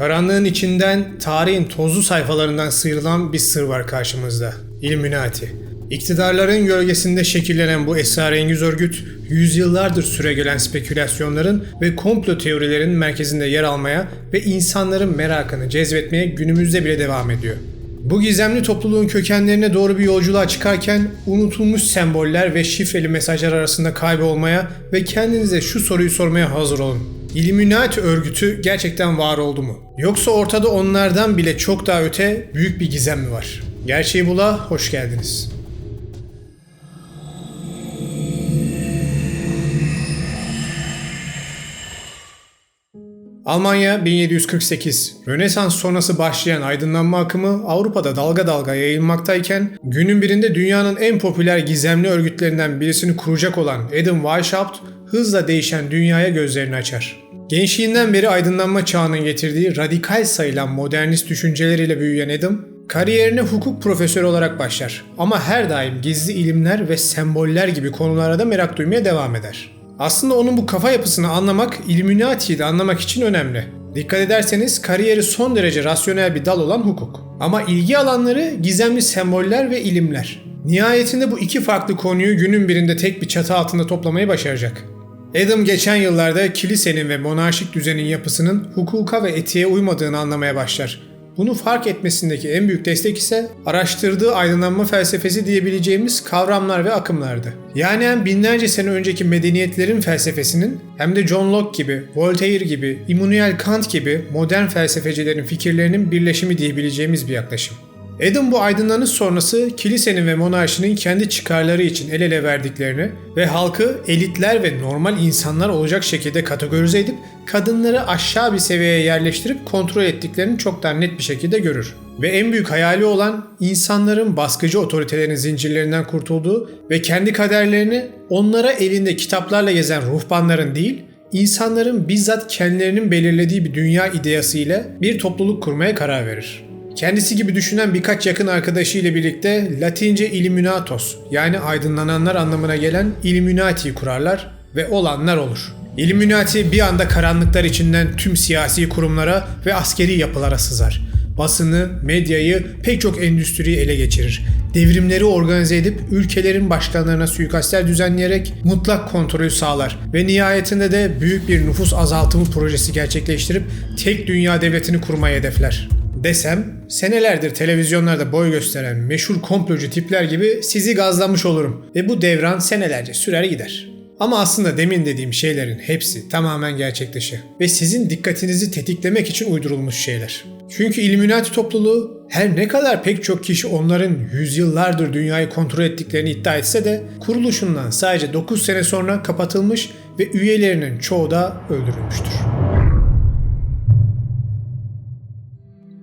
Karanlığın içinden, tarihin tozlu sayfalarından sıyrılan bir sır var karşımızda. Illuminati. İktidarların gölgesinde şekillenen bu esrarengiz örgüt, yüzyıllardır süregelen spekülasyonların ve komplo teorilerinin merkezinde yer almaya ve insanların merakını cezbetmeye günümüzde bile devam ediyor. Bu gizemli topluluğun kökenlerine doğru bir yolculuğa çıkarken unutulmuş semboller ve şifreli mesajlar arasında kaybolmaya ve kendinize şu soruyu sormaya hazır olun. Illuminati örgütü gerçekten var oldu mu? Yoksa ortada onlardan bile çok daha öte büyük bir gizem mi var? Gerçeği Bul'a hoş geldiniz. Almanya 1748. Rönesans sonrası başlayan aydınlanma akımı Avrupa'da dalga dalga yayılmaktayken günün birinde dünyanın en popüler gizemli örgütlerinden birisini kuracak olan Adam Weishaupt hızla değişen dünyaya gözlerini açar. Gençliğinden beri aydınlanma çağının getirdiği radikal sayılan modernist düşünceleriyle büyüyen Adam, kariyerine hukuk profesörü olarak başlar ama her daim gizli ilimler ve semboller gibi konulara da merak duymaya devam eder. Aslında onun bu kafa yapısını anlamak, Illuminati'yi de anlamak için önemli. Dikkat ederseniz kariyeri son derece rasyonel bir dal olan hukuk. Ama ilgi alanları gizemli semboller ve ilimler. Nihayetinde bu iki farklı konuyu günün birinde tek bir çatı altında toplamayı başaracak. Adam geçen yıllarda kilisenin ve monarşik düzenin yapısının hukuka ve etiğe uymadığını anlamaya başlar. Bunu fark etmesindeki en büyük destek ise araştırdığı aydınlanma felsefesi diyebileceğimiz kavramlar ve akımlardı. Yani hem binlerce sene önceki medeniyetlerin felsefesinin hem de John Locke gibi, Voltaire gibi, Immanuel Kant gibi modern felsefecilerin fikirlerinin birleşimi diyebileceğimiz bir yaklaşım. Adam bu aydınlanış sonrası kilisenin ve monarşinin kendi çıkarları için el ele verdiklerini ve halkı elitler ve normal insanlar olacak şekilde kategorize edip kadınları aşağı bir seviyeye yerleştirip kontrol ettiklerini çok daha net bir şekilde görür. Ve en büyük hayali olan insanların baskıcı otoritelerin zincirlerinden kurtulduğu ve kendi kaderlerini onlara elinde kitaplarla gezen ruhbanların değil, insanların bizzat kendilerinin belirlediği bir dünya ideası ile bir topluluk kurmaya karar verir. Kendisi gibi düşünen birkaç yakın arkadaşı ile birlikte Latince Illuminatos yani aydınlananlar anlamına gelen Illuminati'yi kurarlar ve olanlar olur. Illuminati bir anda karanlıklar içinden tüm siyasi kurumlara ve askeri yapılara sızar. Basını, medyayı, pek çok endüstriyi ele geçirir. Devrimleri organize edip ülkelerin başkanlarına suikastler düzenleyerek mutlak kontrolü sağlar ve nihayetinde de büyük bir nüfus azaltımı projesi gerçekleştirip tek dünya devletini kurmayı hedefler. Desem, senelerdir televizyonlarda boy gösteren meşhur komplocu tipler gibi sizi gazlamış olurum ve bu devran senelerce sürer gider. Ama aslında demin dediğim şeylerin hepsi tamamen gerçek dışı ve sizin dikkatinizi tetiklemek için uydurulmuş şeyler. Çünkü Illuminati topluluğu her ne kadar pek çok kişi onların yüzyıllardır dünyayı kontrol ettiklerini iddia etse de kuruluşundan sadece 9 sene sonra kapatılmış ve üyelerinin çoğu da öldürülmüştür.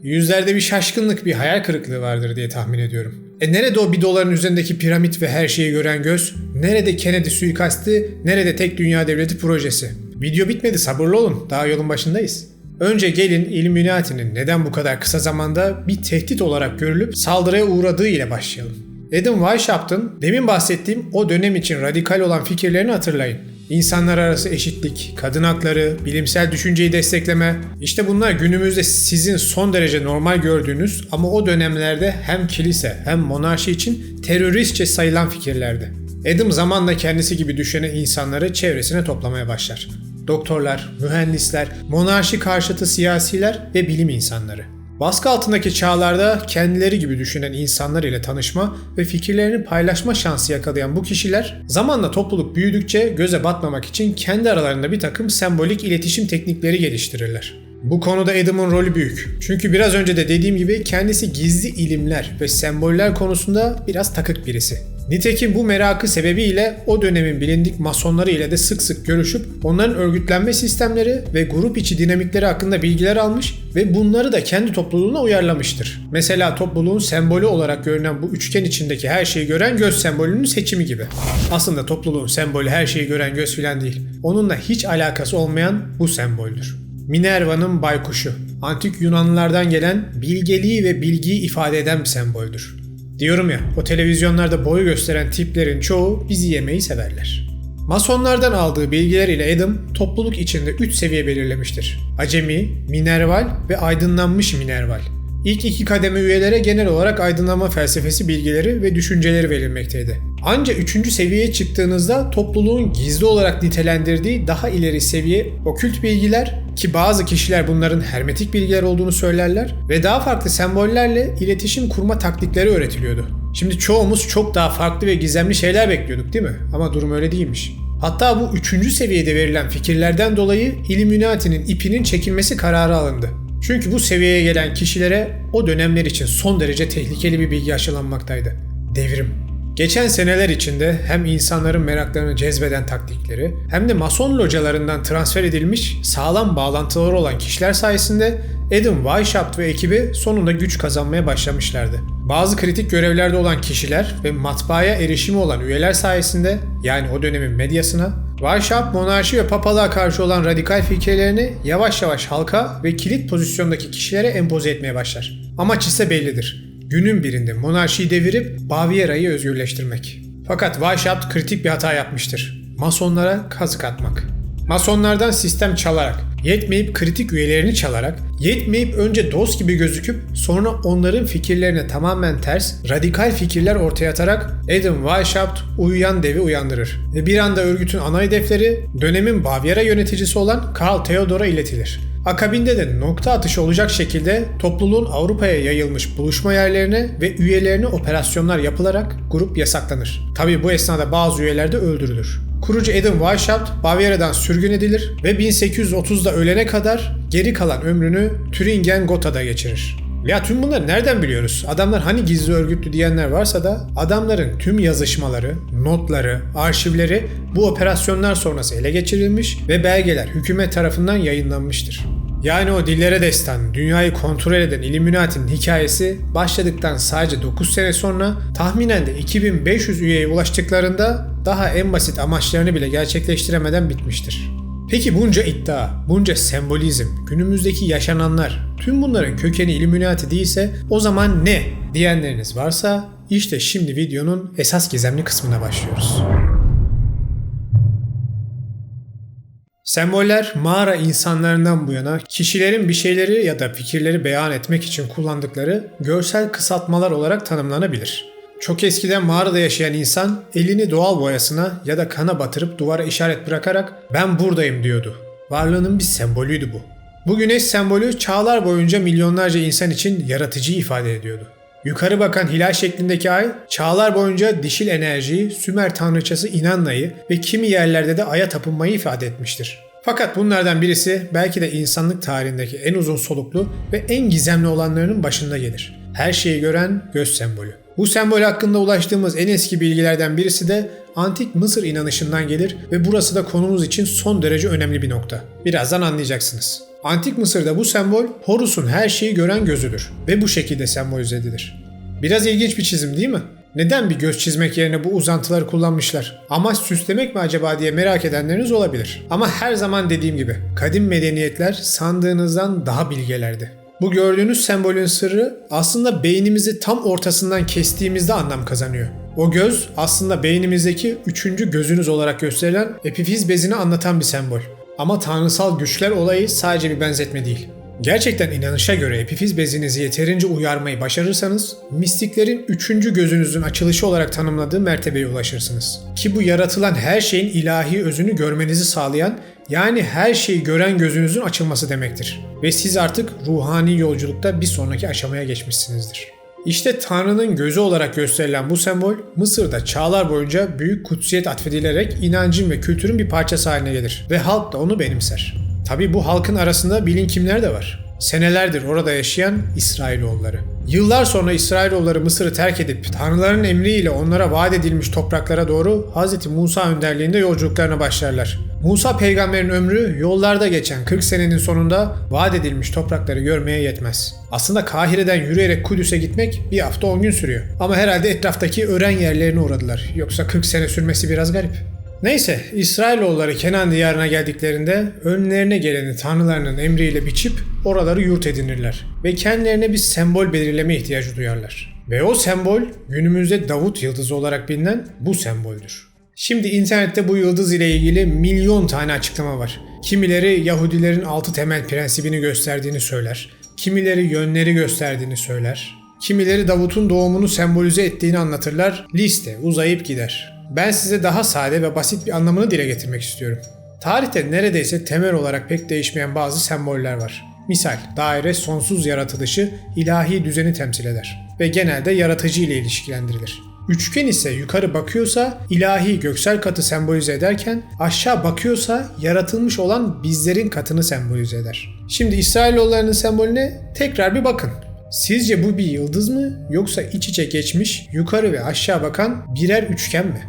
Yüzlerde bir şaşkınlık, bir hayal kırıklığı vardır diye tahmin ediyorum. Nerede o $1 üzerindeki piramit ve her şeyi gören göz? Nerede Kennedy suikastı? Nerede tek dünya devleti projesi? Video bitmedi, sabırlı olun. Daha yolun başındayız. Önce gelin Illuminati'nin neden bu kadar kısa zamanda bir tehdit olarak görülüp saldırıya uğradığı ile başlayalım. Adam Weishaupt'ın demin bahsettiğim o dönem için radikal olan fikirlerini hatırlayın. İnsanlar arası eşitlik, kadın hakları, bilimsel düşünceyi destekleme, işte bunlar günümüzde sizin son derece normal gördüğünüz ama o dönemlerde hem kilise hem monarşi için teröristçe sayılan fikirlerdi. Adam zamanla kendisi gibi düşünen insanları çevresine toplamaya başlar. Doktorlar, mühendisler, monarşi karşıtı siyasiler ve bilim insanları. Baskı altındaki çağlarda kendileri gibi düşünen insanlar ile tanışma ve fikirlerini paylaşma şansı yakalayan bu kişiler zamanla topluluk büyüdükçe göze batmamak için kendi aralarında bir takım sembolik iletişim teknikleri geliştirirler. Bu konuda Adam'ın rolü büyük. Çünkü biraz önce de dediğim gibi kendisi gizli ilimler ve semboller konusunda biraz takık birisi. Nitekim bu merakı sebebiyle o dönemin bilindik masonları ile de sık sık görüşüp onların örgütlenme sistemleri ve grup içi dinamikleri hakkında bilgiler almış ve bunları da kendi topluluğuna uyarlamıştır. Mesela topluluğun sembolü olarak görünen bu üçgen içindeki her şeyi gören göz sembolünün seçimi gibi. Aslında topluluğun sembolü her şeyi gören göz filan değil. Onunla hiç alakası olmayan bu semboldür. Minerva'nın baykuşu. Antik Yunanlılardan gelen bilgeliği ve bilgiyi ifade eden bir semboldür. Diyorum ya, o televizyonlarda boy gösteren tiplerin çoğu bizi yemeyi severler. Masonlardan aldığı bilgiler ile Adam topluluk içinde 3 seviye belirlemiştir. Acemi, minerval ve aydınlanmış minerval. İlk 2 kademe üyelere genel olarak aydınlanma felsefesi bilgileri ve düşünceleri verilmekteydi. Ancak 3. seviyeye çıktığınızda topluluğun gizli olarak nitelendirdiği daha ileri seviye okült bilgiler, ki bazı kişiler bunların hermetik bilgiler olduğunu söylerler ve daha farklı sembollerle iletişim kurma taktikleri öğretiliyordu. Şimdi çoğumuz çok daha farklı ve gizemli şeyler bekliyorduk, değil mi? Ama durum öyle değilmiş. Hatta bu 3. seviyede verilen fikirlerden dolayı Illuminati'nin ipinin çekilmesi kararı alındı. Çünkü bu seviyeye gelen kişilere o dönemler için son derece tehlikeli bir bilgi aşılanmaktaydı. Devrim. Geçen seneler içinde hem insanların meraklarını cezbeden taktikleri hem de Mason localarından transfer edilmiş sağlam bağlantıları olan kişiler sayesinde Adam Weishaupt ve ekibi sonunda güç kazanmaya başlamışlardı. Bazı kritik görevlerde olan kişiler ve matbaaya erişimi olan üyeler sayesinde, yani o dönemin medyasına, Weishaupt monarşi ve papalığa karşı olan radikal fikirlerini yavaş yavaş halka ve kilit pozisyondaki kişilere empoze etmeye başlar. Amaç ise bellidir. Günün birinde monarşiyi devirip Baviera'yı özgürleştirmek. Fakat Weishaupt kritik bir hata yapmıştır. Masonlara kazık atmak. Masonlardan sistem çalarak, yetmeyip kritik üyelerini çalarak, yetmeyip önce dost gibi gözüküp sonra onların fikirlerine tamamen ters, radikal fikirler ortaya atarak Adam Weishaupt uyuyan devi uyandırır. Ve bir anda örgütün ana hedefleri dönemin Baviera yöneticisi olan Karl Theodor'a iletilir. Akabinde de nokta atışı olacak şekilde topluluğun Avrupa'ya yayılmış buluşma yerlerine ve üyelerine operasyonlar yapılarak grup yasaklanır. Tabi bu esnada bazı üyeler de öldürülür. Kurucu Adam Weishaupt Baviera'dan sürgün edilir ve 1830'da ölene kadar geri kalan ömrünü Thüringen-Gotha'da geçirir. Ya tüm bunları nereden biliyoruz? Adamlar hani gizli örgütlü diyenler varsa da adamların tüm yazışmaları, notları, arşivleri bu operasyonlar sonrası ele geçirilmiş ve belgeler hükümet tarafından yayınlanmıştır. Yani o dillere destan, dünyayı kontrol eden Illuminati'nin hikayesi başladıktan sadece 9 sene sonra tahminen de 2500 üyeye ulaştıklarında daha en basit amaçlarını bile gerçekleştiremeden bitmiştir. Peki bunca iddia, bunca sembolizm, günümüzdeki yaşananlar, tüm bunların kökeni Illuminati değilse o zaman ne diyenleriniz varsa işte şimdi videonun esas gizemli kısmına başlıyoruz. Semboller mağara insanlarından bu yana kişilerin bir şeyleri ya da fikirleri beyan etmek için kullandıkları görsel kısaltmalar olarak tanımlanabilir. Çok eskiden mağarada yaşayan insan elini doğal boyasına ya da kana batırıp duvara işaret bırakarak "ben buradayım" diyordu. Varlığının bir sembolüydü bu. Bu güneş sembolü çağlar boyunca milyonlarca insan için yaratıcıyı ifade ediyordu. Yukarı bakan hilal şeklindeki ay, çağlar boyunca dişil enerjiyi, Sümer tanrıçası Inanna'yı ve kimi yerlerde de aya tapınmayı ifade etmiştir. Fakat bunlardan birisi belki de insanlık tarihindeki en uzun soluklu ve en gizemli olanlarının başında gelir. Her şeyi gören göz sembolü. Bu sembol hakkında ulaştığımız en eski bilgilerden birisi de antik Mısır inanışından gelir ve burası da konumuz için son derece önemli bir nokta. Birazdan anlayacaksınız. Antik Mısır'da bu sembol Horus'un her şeyi gören gözüdür ve bu şekilde sembolize edilir. Biraz ilginç bir çizim değil mi? Neden bir göz çizmek yerine bu uzantıları kullanmışlar? Amaç süslemek mi acaba diye merak edenleriniz olabilir. Ama her zaman dediğim gibi kadim medeniyetler sandığınızdan daha bilgelerdi. Bu gördüğünüz sembolün sırrı aslında beynimizi tam ortasından kestiğimizde anlam kazanıyor. O göz aslında beynimizdeki 3. gözünüz olarak gösterilen epifiz bezini anlatan bir sembol. Ama tanrısal güçler olayı sadece bir benzetme değil. Gerçekten inanışa göre epifiz bezinizi yeterince uyarmayı başarırsanız, mistiklerin 3. gözünüzün açılışı olarak tanımladığı mertebeye ulaşırsınız. Ki bu yaratılan her şeyin ilahi özünü görmenizi sağlayan, yani her şeyi gören gözünüzün açılması demektir. Ve siz artık ruhani yolculukta bir sonraki aşamaya geçmişsinizdir. İşte Tanrı'nın gözü olarak gösterilen bu sembol, Mısır'da çağlar boyunca büyük kutsiyet atfedilerek inancın ve kültürün bir parçası haline gelir ve halk da onu benimser. Tabi bu halkın arasında bilin kimler de var. Senelerdir orada yaşayan İsrailoğulları. Yıllar sonra İsrailoğulları Mısır'ı terk edip Tanrıların emriyle onlara vaat edilmiş topraklara doğru Hz. Musa önderliğinde yolculuklarına başlarlar. Musa peygamberin ömrü yollarda geçen 40 senenin sonunda vaat edilmiş toprakları görmeye yetmez. Aslında Kahire'den yürüyerek Kudüs'e gitmek bir hafta 10 gün sürüyor. Ama herhalde etraftaki öğren yerlerine uğradılar. Yoksa 40 sene sürmesi biraz garip. Neyse, İsrailoğulları Kenan diyarına geldiklerinde önlerine geleni tanrılarının emriyle biçip oraları yurt edinirler ve kendilerine bir sembol belirleme ihtiyacı duyarlar. Ve o sembol günümüzde Davut yıldızı olarak bilinen bu semboldür. Şimdi internette bu yıldız ile ilgili milyon tane açıklama var. Kimileri Yahudilerin 6 temel prensibini gösterdiğini söyler. Kimileri yönleri gösterdiğini söyler. Kimileri Davut'un doğumunu sembolize ettiğini anlatırlar. Liste uzayıp gider. Ben size daha sade ve basit bir anlamını dile getirmek istiyorum. Tarihte neredeyse temel olarak pek değişmeyen bazı semboller var. Misal, daire sonsuz yaratılışı, ilahi düzeni temsil eder ve genelde yaratıcı ile ilişkilendirilir. Üçgen ise yukarı bakıyorsa ilahi göksel katı sembolize ederken aşağı bakıyorsa yaratılmış olan bizlerin katını sembolize eder. Şimdi İsrailoğullarının sembolüne tekrar bir bakın. Sizce bu bir yıldız mı yoksa iç içe geçmiş yukarı ve aşağı bakan birer üçgen mi?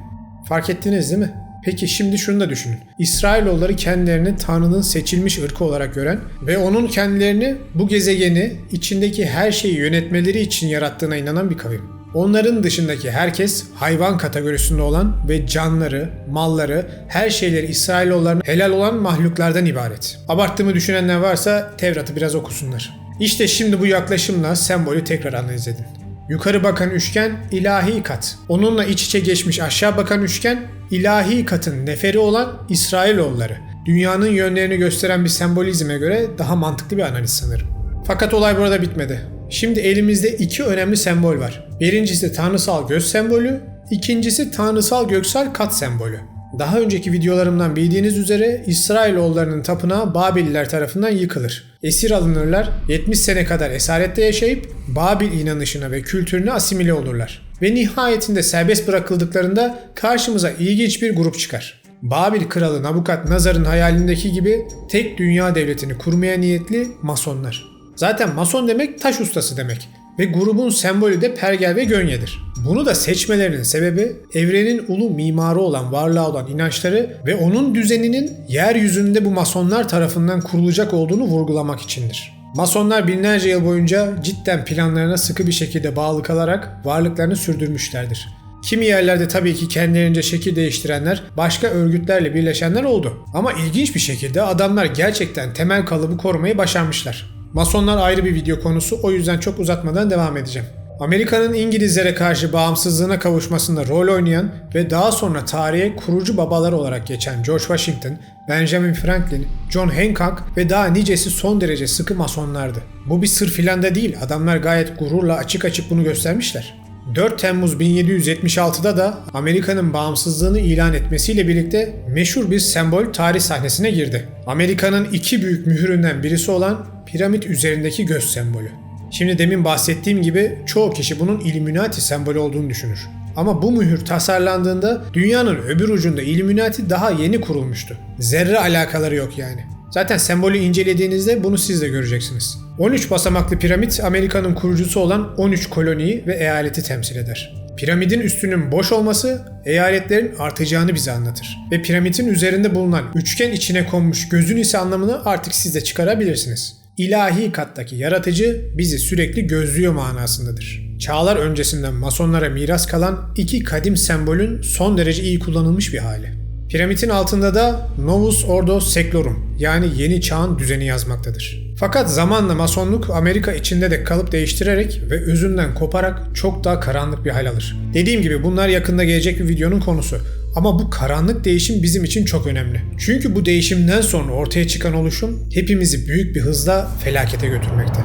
Fark ettiniz değil mi? Peki şimdi şunu da düşünün. İsrailoğulları kendilerini Tanrı'nın seçilmiş ırkı olarak gören ve onun kendilerini bu gezegeni içindeki her şeyi yönetmeleri için yarattığına inanan bir kavim. Onların dışındaki herkes hayvan kategorisinde olan ve canları, malları, her şeyleri İsrailoğullarına helal olan mahluklardan ibaret. Abarttığımı düşünenler varsa Tevrat'ı biraz okusunlar. İşte şimdi bu yaklaşımla sembolü tekrar analiz edin. Yukarı bakan üçgen ilahi kat. Onunla iç içe geçmiş aşağı bakan üçgen ilahi katın neferi olan İsrailoğulları. Dünyanın yönlerini gösteren bir sembolizme göre daha mantıklı bir analiz sanırım. Fakat olay burada bitmedi. Şimdi elimizde iki önemli sembol var. Birincisi tanrısal göz sembolü, ikincisi tanrısal göksel kat sembolü. Daha önceki videolarımdan bildiğiniz üzere İsrailoğullarının tapınağı Babililer tarafından yıkılır. Esir alınırlar, 70 sene kadar esarette yaşayıp Babil inanışına ve kültürüne asimile olurlar. Ve nihayetinde serbest bırakıldıklarında karşımıza ilginç bir grup çıkar. Babil kralı Nabukadnezar'ın hayalindeki gibi tek dünya devletini kurmaya niyetli Masonlar. Zaten Mason demek taş ustası demek ve grubun sembolü de pergel ve gönyedir. Bunu da seçmelerinin sebebi evrenin ulu mimarı olan varlığa olan inançları ve onun düzeninin yeryüzünde bu Masonlar tarafından kurulacak olduğunu vurgulamak içindir. Masonlar binlerce yıl boyunca cidden planlarına sıkı bir şekilde bağlı kalarak varlıklarını sürdürmüşlerdir. Kimi yerlerde tabii ki kendilerince şekil değiştirenler, başka örgütlerle birleşenler oldu. Ama ilginç bir şekilde adamlar gerçekten temel kalıbı korumayı başarmışlar. Masonlar ayrı bir video konusu, o yüzden çok uzatmadan devam edeceğim. Amerika'nın İngilizlere karşı bağımsızlığına kavuşmasında rol oynayan ve daha sonra tarihe kurucu babalar olarak geçen George Washington, Benjamin Franklin, John Hancock ve daha nicesi son derece sıkı Masonlardı. Bu bir sır filan da değil, adamlar gayet gururla açık açık bunu göstermişler. 4 Temmuz 1776'da da Amerika'nın bağımsızlığını ilan etmesiyle birlikte meşhur bir sembol tarih sahnesine girdi. Amerika'nın iki büyük mühründen birisi olan piramit üzerindeki göz sembolü. Şimdi demin bahsettiğim gibi çoğu kişi bunun Illuminati sembolü olduğunu düşünür. Ama bu mühür tasarlandığında dünyanın öbür ucunda Illuminati daha yeni kurulmuştu. Zerre alakaları yok yani. Zaten sembolü incelediğinizde bunu siz de göreceksiniz. 13 basamaklı piramit Amerika'nın kurucusu olan 13 koloniyi ve eyaleti temsil eder. Piramidin üstünün boş olması eyaletlerin artacağını bize anlatır. Ve piramidin üzerinde bulunan üçgen içine konmuş gözün ise anlamını artık siz de çıkarabilirsiniz. İlahi kattaki yaratıcı bizi sürekli gözlüyor manasındadır. Çağlar öncesinden Masonlara miras kalan iki kadim sembolün son derece iyi kullanılmış bir hali. Piramidin altında da Novus Ordo Seclorum yani yeni çağın düzeni yazmaktadır. Fakat zamanla Masonluk Amerika içinde de kalıp değiştirerek ve özünden koparak çok daha karanlık bir hal alır. Dediğim gibi bunlar yakında gelecek bir videonun konusu. Ama bu karanlık değişim bizim için çok önemli. Çünkü bu değişimden sonra ortaya çıkan oluşum hepimizi büyük bir hızla felakete götürmekte.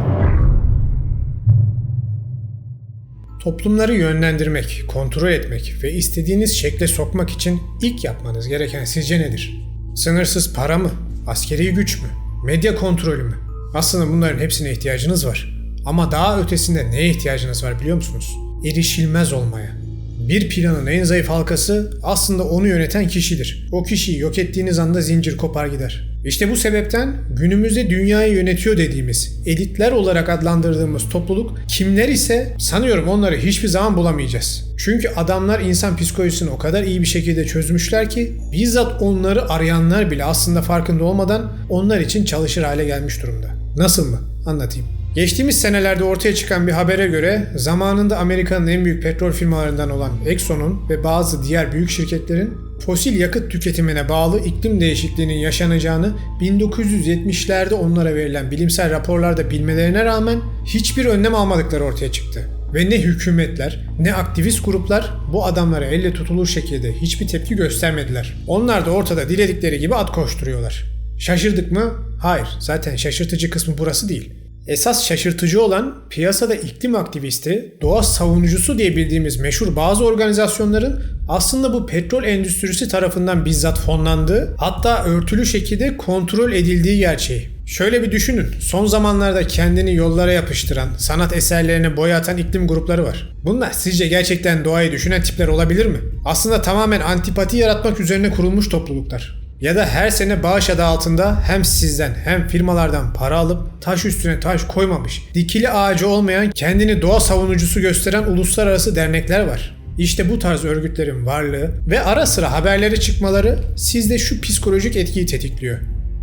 Toplumları yönlendirmek, kontrol etmek ve istediğiniz şekle sokmak için ilk yapmanız gereken sizce nedir? Sınırsız para mı? Askeri güç mü? Medya kontrolü mü? Aslında bunların hepsine ihtiyacınız var. Ama daha ötesinde neye ihtiyacınız var biliyor musunuz? Erişilmez olmaya. Bir planın en zayıf halkası aslında onu yöneten kişidir. O kişiyi yok ettiğiniz anda zincir kopar gider. İşte bu sebepten günümüzde dünyayı yönetiyor dediğimiz, elitler olarak adlandırdığımız topluluk kimler ise sanıyorum onları hiçbir zaman bulamayacağız. Çünkü adamlar insan psikolojisini o kadar iyi bir şekilde çözmüşler ki bizzat onları arayanlar bile aslında farkında olmadan onlar için çalışır hale gelmiş durumda. Nasıl mı? Anlatayım. Geçtiğimiz senelerde ortaya çıkan bir habere göre zamanında Amerika'nın en büyük petrol firmalarından olan Exxon'un ve bazı diğer büyük şirketlerin fosil yakıt tüketimine bağlı iklim değişikliğinin yaşanacağını 1970'lerde onlara verilen bilimsel raporlarda bilmelerine rağmen hiçbir önlem almadıkları ortaya çıktı. Ve ne hükümetler ne aktivist gruplar bu adamlara elle tutulur şekilde hiçbir tepki göstermediler. Onlar da ortada diledikleri gibi at koşturuyorlar. Şaşırdık mı? Hayır, zaten şaşırtıcı kısmı burası değil. Esas şaşırtıcı olan piyasada iklim aktivisti, doğa savunucusu diye bildiğimiz meşhur bazı organizasyonların aslında bu petrol endüstrisi tarafından bizzat fonlandığı, hatta örtülü şekilde kontrol edildiği gerçeği. Şöyle bir düşünün, son zamanlarda kendini yollara yapıştıran, sanat eserlerine boya atan iklim grupları var. Bunlar sizce gerçekten doğayı düşünen tipler olabilir mi? Aslında tamamen antipati yaratmak üzerine kurulmuş topluluklar. Ya da her sene bağış adı altında hem sizden hem firmalardan para alıp taş üstüne taş koymamış, dikili ağacı olmayan, kendini doğa savunucusu gösteren uluslararası dernekler var. İşte bu tarz örgütlerin varlığı ve ara sıra haberlere çıkmaları sizde şu psikolojik etkiyi tetikliyor.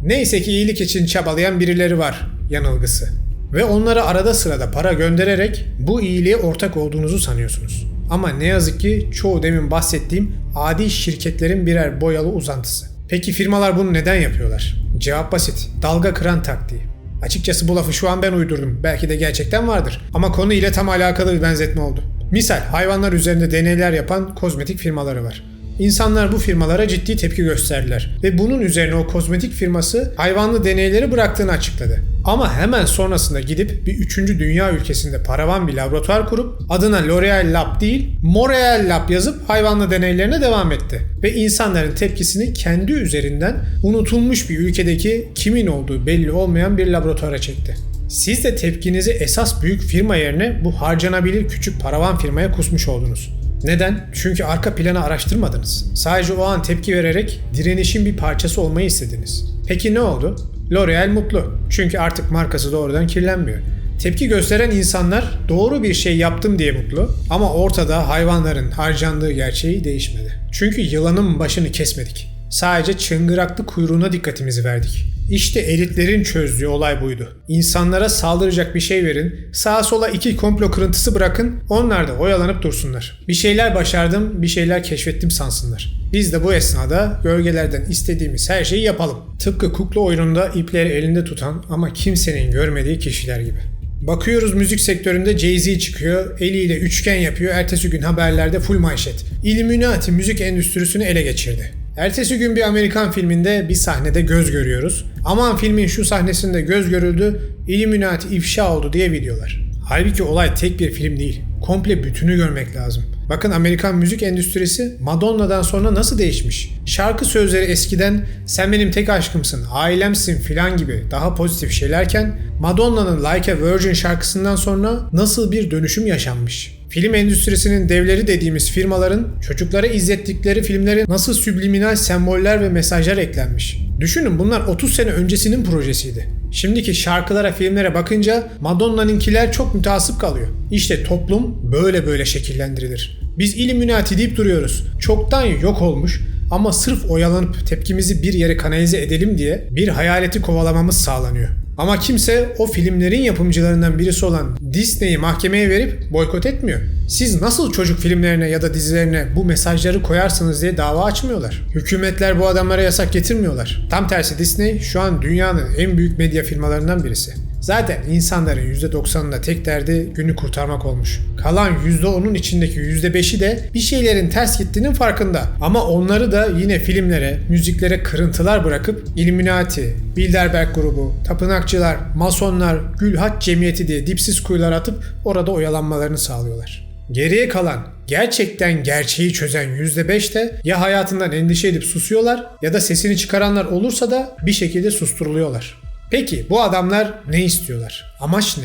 Neyse ki iyilik için çabalayan birileri var yanılgısı. Ve onlara arada sırada para göndererek bu iyiliğe ortak olduğunuzu sanıyorsunuz. Ama ne yazık ki çoğu demin bahsettiğim adi şirketlerin birer boyalı uzantısı. Peki firmalar bunu neden yapıyorlar? Cevap basit. Dalga kıran taktiği. Açıkçası bu lafı şu an ben uydurdum. Belki de gerçekten vardır. Ama konu ile tam alakalı bir benzetme oldu. Misal hayvanlar üzerinde deneyler yapan kozmetik firmaları var. İnsanlar bu firmalara ciddi tepki gösterdiler ve bunun üzerine o kozmetik firması hayvanlı deneyleri bıraktığını açıkladı. Ama hemen sonrasında gidip bir 3. dünya ülkesinde paravan bir laboratuvar kurup adına L'Oreal Lab değil Montreal Lab yazıp hayvanlı deneylerine devam etti. Ve insanların tepkisini kendi üzerinden unutulmuş bir ülkedeki kimin olduğu belli olmayan bir laboratuvara çekti. Siz de tepkinizi esas büyük firma yerine bu harcanabilir küçük paravan firmaya kusmuş oldunuz. Neden? Çünkü arka planı araştırmadınız. Sadece o an tepki vererek direnişin bir parçası olmayı istediniz. Peki ne oldu? L'Oreal mutlu. Çünkü artık markası doğrudan kirlenmiyor. Tepki gösteren insanlar doğru bir şey yaptım diye mutlu ama ortada hayvanların harcandığı gerçeği değişmedi. Çünkü yılanın başını kesmedik. Sadece çıngıraklı kuyruğuna dikkatimizi verdik. İşte elitlerin çözdüğü olay buydu. İnsanlara saldıracak bir şey verin, sağa sola 2 komplo kırıntısı bırakın, onlar da oyalanıp dursunlar. Bir şeyler başardım, bir şeyler keşfettim sansınlar. Biz de bu esnada gölgelerden istediğimiz her şeyi yapalım. Tıpkı kukla oyununda ipleri elinde tutan ama kimsenin görmediği kişiler gibi. Bakıyoruz müzik sektöründe Jay-Z çıkıyor, eliyle üçgen yapıyor, ertesi gün haberlerde full manşet. Illuminati müzik endüstrisini ele geçirdi. Ertesi gün bir Amerikan filminde bir sahnede göz görüyoruz. Aman filmin şu sahnesinde göz görüldü, Illuminati ifşa oldu diye videolar. Halbuki olay tek bir film değil. Komple bütünü görmek lazım. Bakın Amerikan müzik endüstrisi Madonna'dan sonra nasıl değişmiş. Şarkı sözleri eskiden sen benim tek aşkımsın, ailemsin filan gibi daha pozitif şeylerken Madonna'nın Like a Virgin şarkısından sonra nasıl bir dönüşüm yaşanmış. Film endüstrisinin devleri dediğimiz firmaların çocuklara izlettikleri filmlere nasıl subliminal semboller ve mesajlar eklenmiş. Düşünün bunlar 30 sene öncesinin projesiydi. Şimdiki şarkılara, filmlere bakınca Madonna'nınkiler çok müteasıp kalıyor. İşte toplum böyle şekillendirilir. Biz Illuminati deyip duruyoruz. Çoktan yok olmuş ama sırf oyalanıp tepkimizi bir yere kanalize edelim diye bir hayaleti kovalamamız sağlanıyor. Ama kimse o filmlerin yapımcılarından birisi olan Disney'i mahkemeye verip boykot etmiyor. Siz nasıl çocuk filmlerine ya da dizilerine bu mesajları koyarsınız diye dava açmıyorlar. Hükümetler bu adamlara yasak getirmiyorlar. Tam tersi Disney şu an dünyanın en büyük medya firmalarından birisi. Zaten insanların %90'ında tek derdi günü kurtarmak olmuş. Kalan %10'un içindeki %5'i de bir şeylerin ters gittiğinin farkında. Ama onları da yine filmlere, müziklere kırıntılar bırakıp Illuminati, Bilderberg grubu, tapınakçılar, masonlar, Gülhaç Cemiyeti diye dipsiz kuyular atıp orada oyalanmalarını sağlıyorlar. Geriye kalan gerçekten gerçeği çözen %5 de ya hayatından endişe edip susuyorlar ya da sesini çıkaranlar olursa da bir şekilde susturuluyorlar. Peki bu adamlar ne istiyorlar? Amaç ne?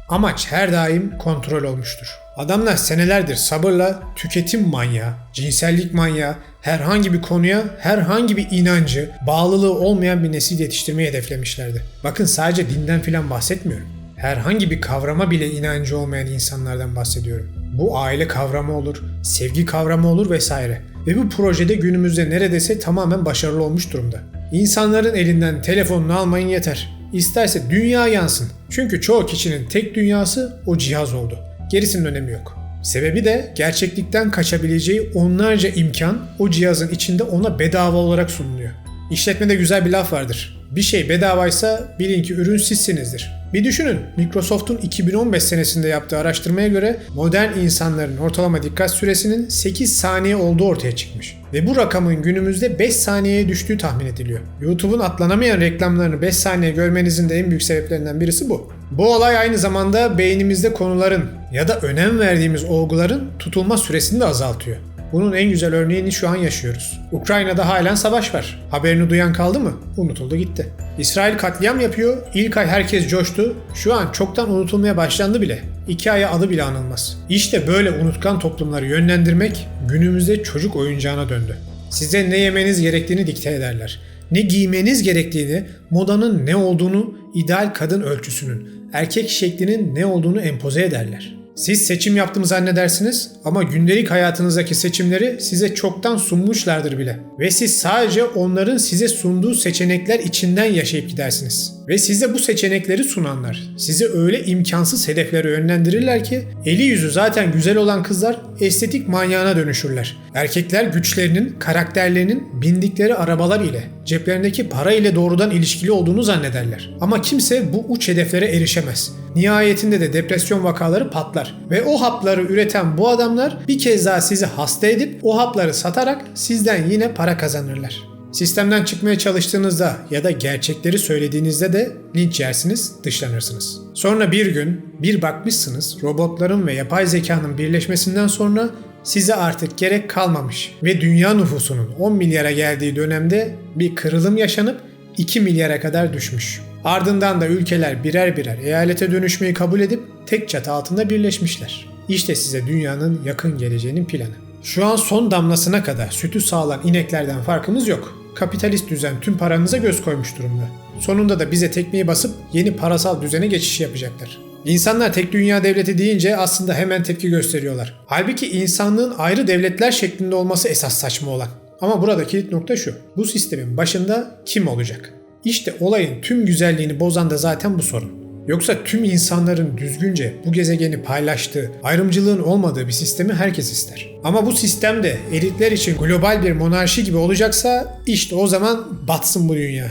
Amaç her daim kontrol olmuştur. Adamlar senelerdir sabırla tüketim manyağı, cinsellik manyağı, herhangi bir konuya, herhangi bir inancı, bağlılığı olmayan bir nesil yetiştirmeyi hedeflemişlerdi. Bakın sadece dinden filan bahsetmiyorum. Herhangi bir kavrama bile inancı olmayan insanlardan bahsediyorum. Bu aile kavramı olur, sevgi kavramı olur vesaire. Ve bu projede günümüzde neredeyse tamamen başarılı olmuş durumda. İnsanların elinden telefonunu almayın yeter. İsterse dünya yansın. Çünkü çoğu kişinin tek dünyası o cihaz oldu. Gerisinin önemi yok. Sebebi de gerçeklikten kaçabileceği onlarca imkan o cihazın içinde ona bedava olarak sunuluyor. İşletmede güzel bir laf vardır. Bir şey bedavaysa bilin ki ürün sizsinizdir. Bir düşünün, Microsoft'un 2015 senesinde yaptığı araştırmaya göre modern insanların ortalama dikkat süresinin 8 saniye olduğu ortaya çıkmış. Ve bu rakamın günümüzde 5 saniyeye düştüğü tahmin ediliyor. YouTube'un atlanamayan reklamlarını 5 saniye görmenizin de en büyük sebeplerinden birisi bu. Bu olay aynı zamanda beynimizde konuların ya da önem verdiğimiz olguların tutulma süresini de azaltıyor. Bunun en güzel örneğini şu an yaşıyoruz. Ukrayna'da halen savaş var. Haberini duyan kaldı mı? Unutuldu gitti. İsrail katliam yapıyor. İlk ay herkes coştu. Şu an çoktan unutulmaya başlandı bile. 2 aya adı bile anılmaz. İşte böyle unutkan toplumları yönlendirmek günümüzde çocuk oyuncağına döndü. Size ne yemeniz gerektiğini dikte ederler. Ne giymeniz gerektiğini, modanın ne olduğunu, ideal kadın ölçüsünün, erkek şeklinin ne olduğunu empoze ederler. Siz seçim yaptığımı zannedersiniz ama gündelik hayatınızdaki seçimleri size çoktan sunmuşlardır bile. Ve siz sadece onların size sunduğu seçenekler içinden yaşayıp gidersiniz. Ve size bu seçenekleri sunanlar sizi öyle imkansız hedeflere yönlendirirler ki eli yüzü zaten güzel olan kızlar estetik manyağına dönüşürler. Erkekler güçlerinin, karakterlerinin bindikleri arabalar ile, ceplerindeki para ile doğrudan ilişkili olduğunu zannederler. Ama kimse bu uç hedeflere erişemez. Nihayetinde de depresyon vakaları patlar. Ve o hapları üreten bu adamlar bir kez daha sizi hasta edip o hapları satarak sizden yine para kazanırlar. Sistemden çıkmaya çalıştığınızda ya da gerçekleri söylediğinizde de linç yersiniz, dışlanırsınız. Sonra bir gün bir bakmışsınız robotların ve yapay zekanın birleşmesinden sonra size artık gerek kalmamış ve dünya nüfusunun 10 milyara geldiği dönemde bir kırılım yaşanıp 2 milyara kadar düşmüş. Ardından da ülkeler birer birer eyalete dönüşmeyi kabul edip tek çatı altında birleşmişler. İşte size dünyanın yakın geleceğinin planı. Şu an son damlasına kadar sütü sağlan ineklerden farkımız yok. Kapitalist düzen tüm paranıza göz koymuş durumda. Sonunda da bize tekmeyi basıp yeni parasal düzene geçiş yapacaklar. İnsanlar tek dünya devleti deyince aslında hemen tepki gösteriyorlar. Halbuki insanlığın ayrı devletler şeklinde olması esas saçma olan. Ama burada kilit nokta şu. Bu sistemin başında kim olacak? İşte olayın tüm güzelliğini bozan da zaten bu sorun. Yoksa tüm insanların düzgünce bu gezegeni paylaştığı, ayrımcılığın olmadığı bir sistemi herkes ister. Ama bu sistem de elitler için global bir monarşi gibi olacaksa işte o zaman batsın bu dünya.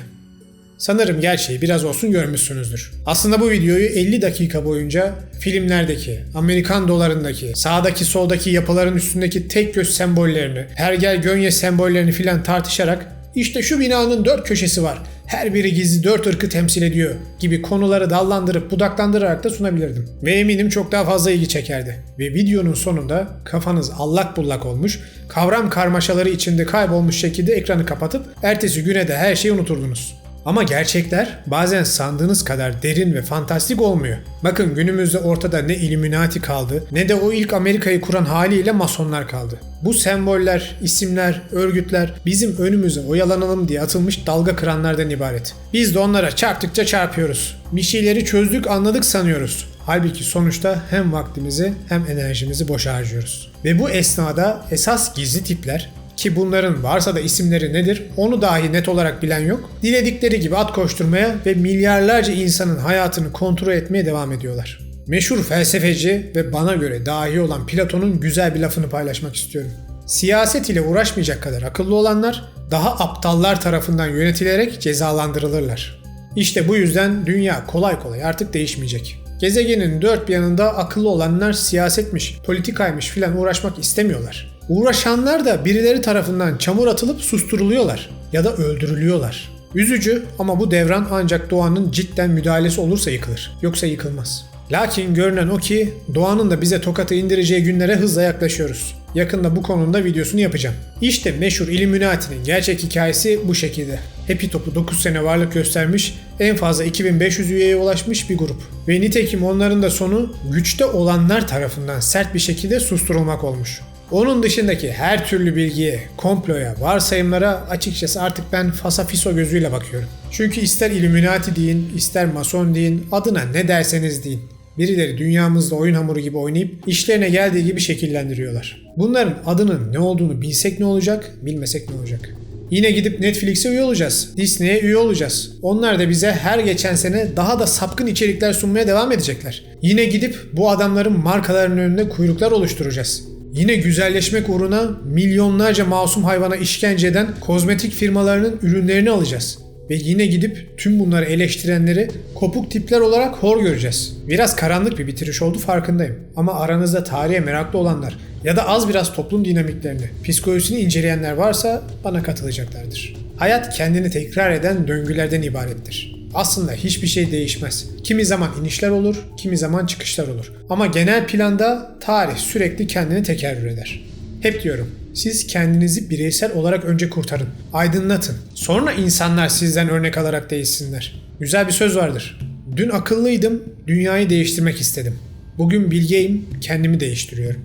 Sanırım gerçeği biraz olsun görmüşsünüzdür. Aslında bu videoyu 50 dakika boyunca filmlerdeki, Amerikan dolarındaki, sağdaki soldaki yapıların üstündeki tek göz sembollerini, hergel gönye sembollerini filan tartışarak işte şu binanın 4 köşesi var, her biri gizli 4 ırkı temsil ediyor gibi konuları dallandırıp budaklandırarak da sunabilirdim. Ve eminim çok daha fazla ilgi çekerdi. Ve videonun sonunda kafanız allak bullak olmuş, kavram karmaşaları içinde kaybolmuş şekilde ekranı kapatıp ertesi güne de her şeyi unuturdunuz. Ama gerçekler bazen sandığınız kadar derin ve fantastik olmuyor. Bakın günümüzde ortada ne Illuminati kaldı ne de o ilk Amerika'yı kuran haliyle masonlar kaldı. Bu semboller, isimler, örgütler bizim önümüze oyalanalım diye atılmış dalga kıranlardan ibaret. Biz de onlara çarptıkça çarpıyoruz. Bir şeyleri çözdük, anladık sanıyoruz. Halbuki sonuçta hem vaktimizi hem enerjimizi boşa harcıyoruz. Ve bu esnada esas gizli tipler, ki bunların varsa da isimleri nedir onu dahi net olarak bilen yok, diledikleri gibi at koşturmaya ve milyarlarca insanın hayatını kontrol etmeye devam ediyorlar. Meşhur felsefeci ve bana göre dahi olan Platon'un güzel bir lafını paylaşmak istiyorum. Siyaset ile uğraşmayacak kadar akıllı olanlar daha aptallar tarafından yönetilerek cezalandırılırlar. İşte bu yüzden dünya kolay kolay artık değişmeyecek. Gezegenin dört bir yanında akıllı olanlar siyasetmiş, politikaymış filan uğraşmak istemiyorlar. Uğraşanlar da birileri tarafından çamur atılıp susturuluyorlar ya da öldürülüyorlar. Üzücü ama bu devran ancak doğanın cidden müdahalesi olursa yıkılır. Yoksa yıkılmaz. Lakin görünen o ki doğanın da bize tokatı indireceği günlere hızla yaklaşıyoruz. Yakında bu konunun videosunu yapacağım. İşte meşhur Illuminati'nin gerçek hikayesi bu şekilde. Happy Top'u 9 sene varlık göstermiş, en fazla 2500 üyeye ulaşmış bir grup. Ve nitekim onların da sonu güçte olanlar tarafından sert bir şekilde susturulmak olmuş. Onun dışındaki her türlü bilgiye, komploya, varsayımlara açıkçası artık ben fasafiso gözüyle bakıyorum. Çünkü ister Illuminati deyin, ister Mason deyin, adına ne derseniz deyin. Birileri dünyamızda oyun hamuru gibi oynayıp işlerine geldiği gibi şekillendiriyorlar. Bunların adının ne olduğunu bilsek ne olacak, bilmesek ne olacak? Yine gidip Netflix'e üye olacağız, Disney'e üye olacağız. Onlar da bize her geçen sene daha da sapkın içerikler sunmaya devam edecekler. Yine gidip bu adamların markalarının önünde kuyruklar oluşturacağız. Yine güzelleşmek uğruna milyonlarca masum hayvana işkence eden kozmetik firmalarının ürünlerini alacağız. Ve yine gidip tüm bunları eleştirenleri kopuk tipler olarak hor göreceğiz. Biraz karanlık bir bitiriş oldu farkındayım. Ama aranızda tarihe meraklı olanlar ya da az biraz toplum dinamiklerini, psikolojisini inceleyenler varsa bana katılacaklardır. Hayat kendini tekrar eden döngülerden ibarettir. Aslında hiçbir şey değişmez. Kimi zaman inişler olur, kimi zaman çıkışlar olur. Ama genel planda tarih sürekli kendini tekerrür eder. Hep diyorum, siz kendinizi bireysel olarak önce kurtarın, aydınlatın. Sonra insanlar sizden örnek alarak değişsinler. Güzel bir söz vardır. Dün akıllıydım, dünyayı değiştirmek istedim. Bugün bilgeyim, kendimi değiştiriyorum.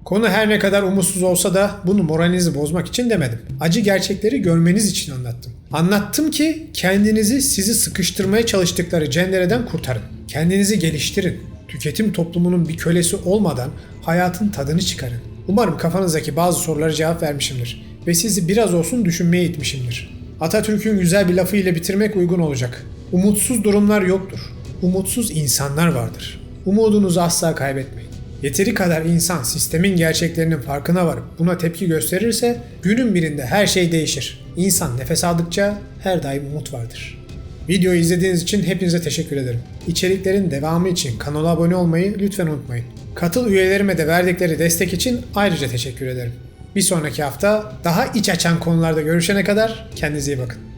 Konu her ne kadar umutsuz olsa da bunu moralinizi bozmak için demedim. Acı gerçekleri görmeniz için anlattım. Anlattım ki kendinizi sizi sıkıştırmaya çalıştıkları cendereden kurtarın. Kendinizi geliştirin. Tüketim toplumunun bir kölesi olmadan hayatın tadını çıkarın. Umarım kafanızdaki bazı sorulara cevap vermişimdir ve sizi biraz olsun düşünmeye itmişimdir. Atatürk'ün güzel bir lafı ile bitirmek uygun olacak. Umutsuz durumlar yoktur. Umutsuz insanlar vardır. Umudunuzu asla kaybetmeyin. Yeteri kadar insan sistemin gerçeklerinin farkına varıp buna tepki gösterirse günün birinde her şey değişir. İnsan nefes aldıkça her daim umut vardır. Videoyu izlediğiniz için hepinize teşekkür ederim. İçeriklerin devamı için kanala abone olmayı lütfen unutmayın. Katıl üyelerime de verdikleri destek için ayrıca teşekkür ederim. Bir sonraki hafta daha iç açan konularda görüşene kadar kendinize iyi bakın.